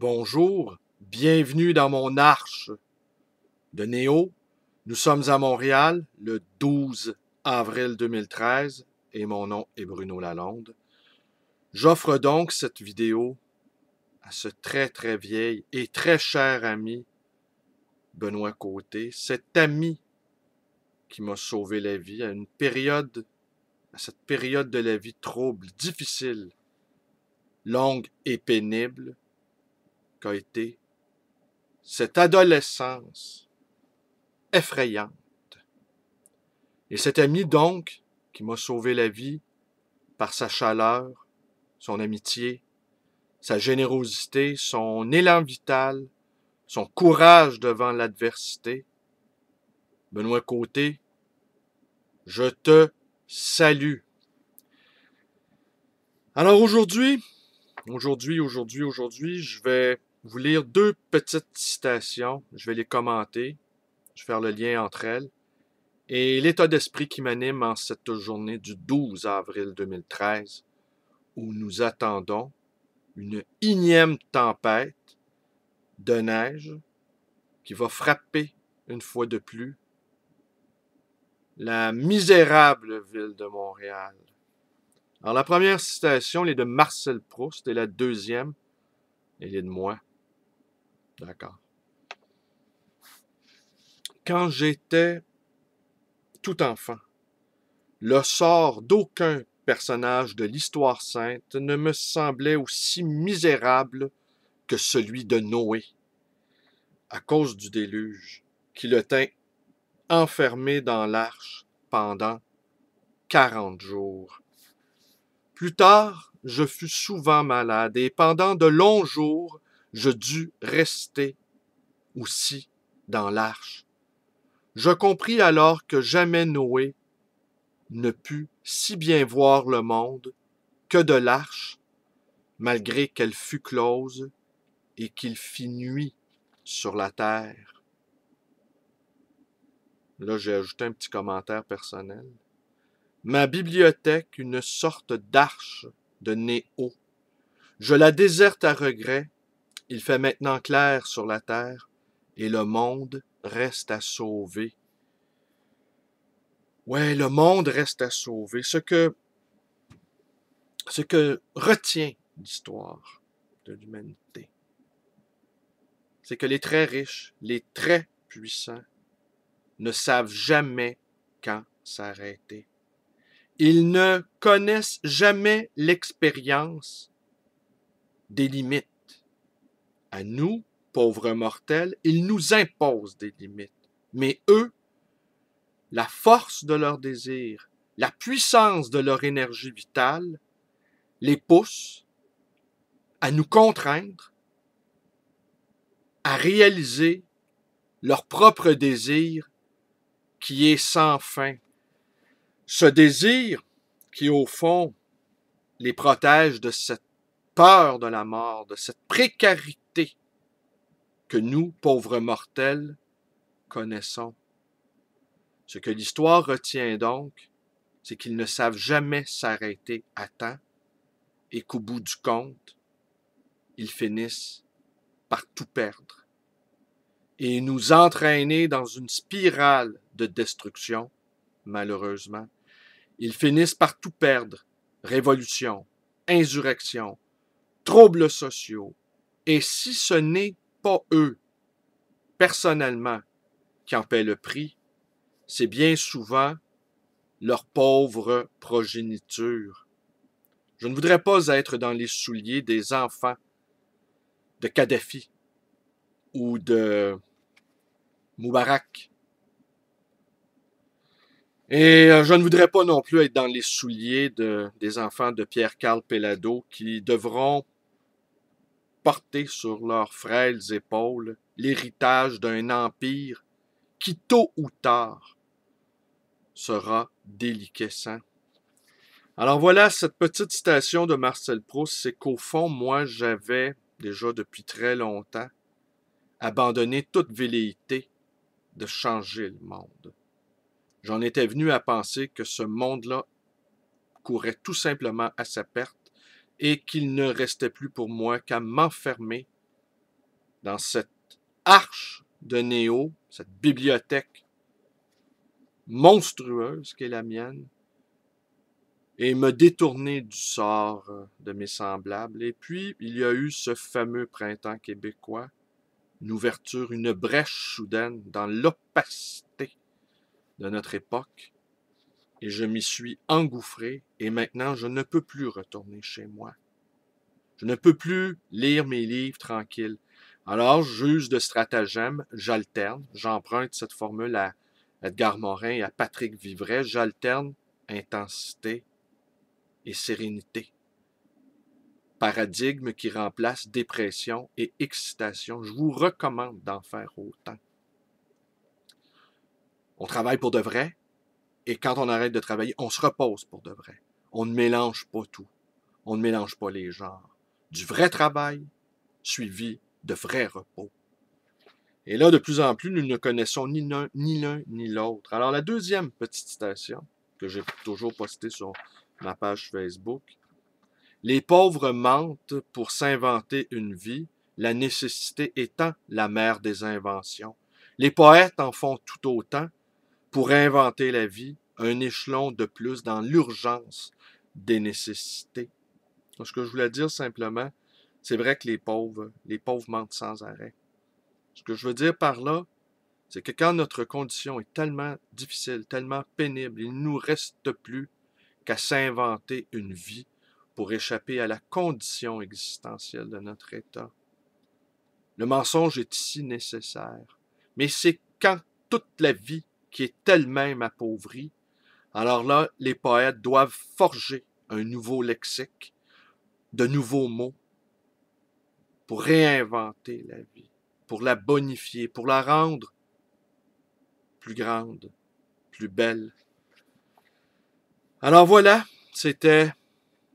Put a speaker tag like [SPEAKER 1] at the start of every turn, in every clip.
[SPEAKER 1] Bonjour, bienvenue dans mon arche de Néo. Nous sommes à Montréal le 12 avril 2013 et mon nom est Bruno Lalonde. J'offre donc cette vidéo à ce très vieil et très cher ami Benoît Côté, cet ami qui m'a sauvé la vie à cette période de la vie trouble, difficile, longue et pénible qu'a été cette adolescence effrayante. Et cet ami, donc, qui m'a sauvé la vie par sa chaleur, son amitié, sa générosité, son élan vital, son courage devant l'adversité, Benoît Côté, je te salue. Alors aujourd'hui, je vais vous lire deux petites citations. Je vais les commenter. Je vais faire le lien entre elles. Et l'état d'esprit qui m'anime en cette journée du 12 avril 2013, où nous attendons une énième tempête de neige qui va frapper une fois de plus la misérable ville de Montréal. Alors la première citation, elle est de Marcel Proust, et la deuxième, elle est de moi. D'accord. Quand j'étais tout enfant, le sort d'aucun personnage de l'histoire sainte ne me semblait aussi misérable que celui de Noé, à cause du déluge, qui le tint enfermé dans l'arche pendant 40 jours. Plus tard, je fus souvent malade et pendant de longs jours, je dus rester aussi dans l'arche. Je compris alors que jamais Noé ne put si bien voir le monde que de l'arche, malgré qu'elle fût close et qu'il fit nuit sur la terre. Là, j'ai ajouté un petit commentaire personnel. Ma bibliothèque, une sorte d'arche de Néo. Je la déserte à regret. Il fait maintenant clair sur la terre et le monde reste à sauver. Ouais, le monde reste à sauver. Ce que retient l'histoire de l'humanité, c'est que les très riches, les très puissants, ne savent jamais quand s'arrêter. Ils ne connaissent jamais l'expérience des limites. À nous, pauvres mortels, ils nous imposent des limites. Mais eux, la force de leur désir, la puissance de leur énergie vitale, les pousse à nous contraindre à réaliser leur propre désir qui est sans fin. Ce désir qui, au fond, les protège de cette peur de la mort, de cette précarité que nous, pauvres mortels, connaissons. Ce que l'histoire retient donc, c'est qu'ils ne savent jamais s'arrêter à temps et qu'au bout du compte, ils finissent par tout perdre et nous entraîner dans une spirale de destruction, malheureusement. Ils finissent par tout perdre. Révolution, insurrection, troubles sociaux. Et si ce n'est pas eux, personnellement, qui en paient le prix, c'est bien souvent leur pauvre progéniture. Je ne voudrais pas être dans les souliers des enfants de Kadhafi ou de Moubarak. Et je ne voudrais pas non plus être dans les souliers des enfants de Pierre-Carl Pellado qui devront porter sur leurs frêles épaules l'héritage d'un empire qui, tôt ou tard, sera déliquescent. Alors voilà, cette petite citation de Marcel Proust, c'est qu'au fond, moi, j'avais déjà depuis très longtemps abandonné toute velléité de changer le monde. J'en étais venu à penser que ce monde-là courait tout simplement à sa perte et qu'il ne restait plus pour moi qu'à m'enfermer dans cette arche de Néo, cette bibliothèque monstrueuse qu'est la mienne, et me détourner du sort de mes semblables. Et puis, il y a eu ce fameux printemps québécois, une ouverture, une brèche soudaine dans l'opacité de notre époque, et je m'y suis engouffré, et maintenant je ne peux plus retourner chez moi. Je ne peux plus lire mes livres tranquilles. Alors, j'use de stratagèmes, j'alterne, j'emprunte cette formule à Edgar Morin et à Patrick Vivray, j'alterne intensité et sérénité. Paradigme qui remplace dépression et excitation. Je vous recommande d'en faire autant. On travaille pour de vrai, et quand on arrête de travailler, on se repose pour de vrai. On ne mélange pas tout. On ne mélange pas les genres. Du vrai travail suivi de vrai repos. Et là, de plus en plus, nous ne connaissons ni l'un ni l'autre. Alors, la deuxième petite citation que j'ai toujours postée sur ma page Facebook. Les pauvres mentent pour s'inventer une vie, la nécessité étant la mère des inventions. Les poètes en font tout autant pour inventer la vie, un échelon de plus dans l'urgence des nécessités. Ce que je voulais dire simplement, c'est vrai que les pauvres mentent sans arrêt. Ce que je veux dire par là, c'est que quand notre condition est tellement difficile, tellement pénible, il ne nous reste plus qu'à s'inventer une vie pour échapper à la condition existentielle de notre état. Le mensonge est ici nécessaire, mais c'est quand toute la vie qui est elle-même appauvrie, alors là, les poètes doivent forger un nouveau lexique, de nouveaux mots, pour réinventer la vie, pour la bonifier, pour la rendre plus grande, plus belle. Alors voilà, c'était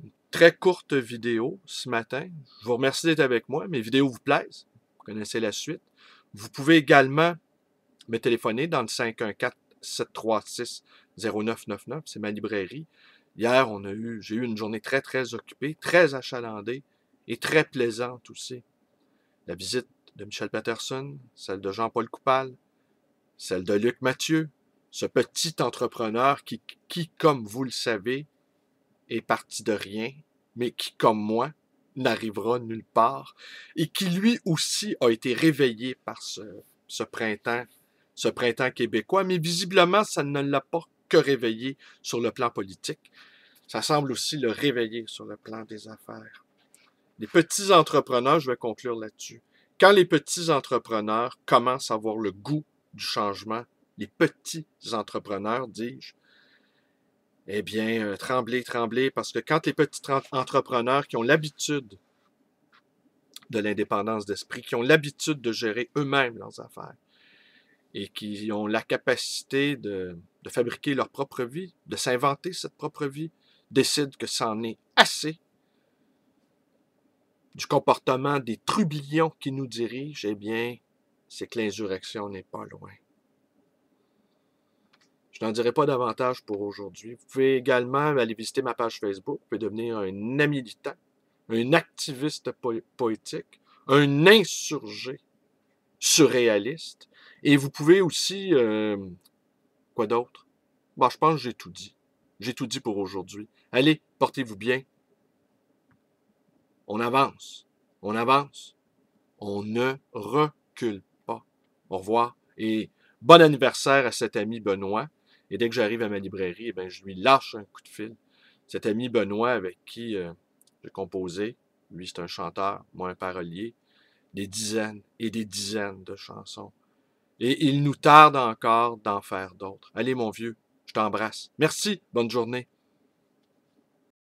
[SPEAKER 1] une très courte vidéo ce matin. Je vous remercie d'être avec moi. Mes vidéos vous plaisent. Vous connaissez la suite. Vous pouvez également me téléphoner dans le 514-736-0999. C'est ma librairie. Hier, j'ai eu une journée très, très occupée, très achalandée et très plaisante aussi. La visite de Michel Peterson, celle de Jean-Paul Coupal, celle de Luc Mathieu, ce petit entrepreneur qui, comme vous le savez, est parti de rien, mais qui, comme moi, n'arrivera nulle part, et qui lui aussi a été réveillé par ce printemps québécois, mais visiblement, ça ne l'a pas que réveillé sur le plan politique. Ça semble aussi le réveiller sur le plan des affaires. Les petits entrepreneurs, je vais conclure là-dessus. Quand les petits entrepreneurs commencent à avoir le goût du changement, les petits entrepreneurs, dis-je, eh bien, tremblez, tremblez, parce que quand les petits entrepreneurs qui ont l'habitude de l'indépendance d'esprit, qui ont l'habitude de gérer eux-mêmes leurs affaires, et qui ont la capacité de fabriquer leur propre vie, de s'inventer cette propre vie, décident que c'en est assez du comportement des trublions qui nous dirigent, eh bien, c'est que l'insurrection n'est pas loin. Je n'en dirai pas davantage pour aujourd'hui. Vous pouvez également aller visiter ma page Facebook. Vous pouvez devenir un ami militant, un activiste poétique, un insurgé surréaliste. Et vous pouvez aussi... quoi d'autre? Bon, je pense que j'ai tout dit. J'ai tout dit pour aujourd'hui. Allez, portez-vous bien. On avance. On avance. On ne recule pas. Au revoir. Et bon anniversaire à cet ami Benoît. Et dès que j'arrive à ma librairie, eh bien, je lui lâche un coup de fil. Cet ami Benoît avec qui j'ai composé, lui c'est un chanteur, moi un parolier, des dizaines et des dizaines de chansons. Et il nous tarde encore d'en faire d'autres. Allez mon vieux, je t'embrasse. Merci, bonne journée.